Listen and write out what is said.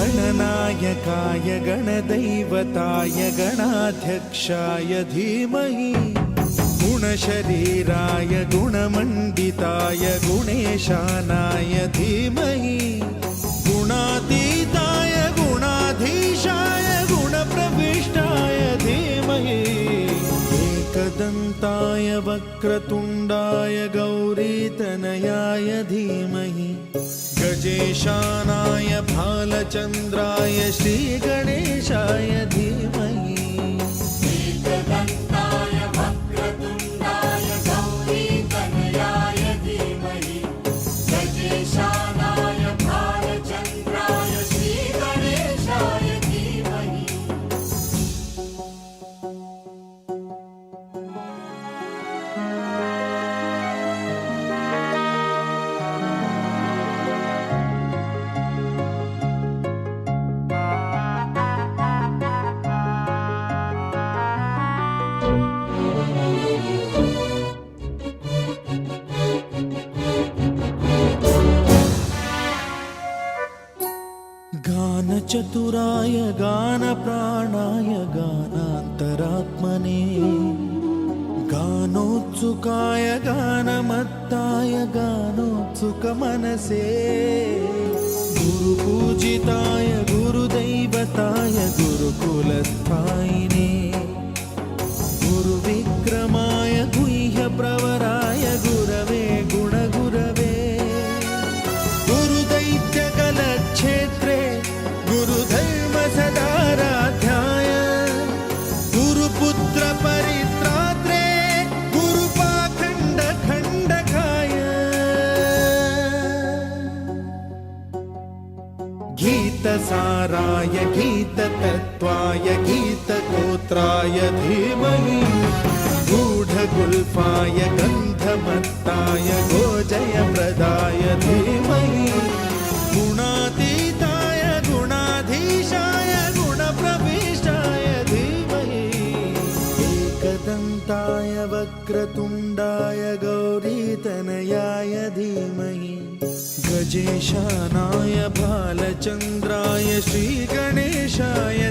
गणनायकाय गणदैवताय गणाध्यक्षाय धीमहि गुणशरीराय गुणमण्डिताय गुणेशानाय धीमहि गुणातीताय गुणाधीशाय गुणप्रविष्टाय धीमहि एकदन्ताय वक्रतुण्डाय गौरीतनयाय धीमहि गजेशानाय भालचन्द्राय श्रीगणेशाय धीमहि एकदन्ताय वक्रतुण्डाय गौरीतनयाय धीमहि गजेशानाय भालचन्द्राय श्रीगणेशाय धीमहि गानचतुराय गानप्राणाय गानान्तरात्मने गानोत्सुकाय गानमत्ताय गानोत्सुकमनसे गुरुपूजिताय गुरुदैवताय गुरुकुलस्थायिने गुरुविक्रमाय गुह्यप्रवराय गुरवे गुणगुरवे गुरुदैत्यकलक्षेत्रे गुरुधर्मसदाराध्याय गुरुपुत्रपरित्रात्रे गुरुपाखण्डखण्डकाय गीतसाराय गीततत्त्वाय गीतगोत्राय धीमहि गूढगुल्फाय गन्धमत्ताय गोजयप्रदाय धीमहि गुणातीताय गुणाधीशाय गुणप्रविष्टाय धीमहि एकदन्ताय वक्रतुण्डाय गौरीतनयाय धीमहि गजेशानाय भालचन्द्राय श्रीगणेशाय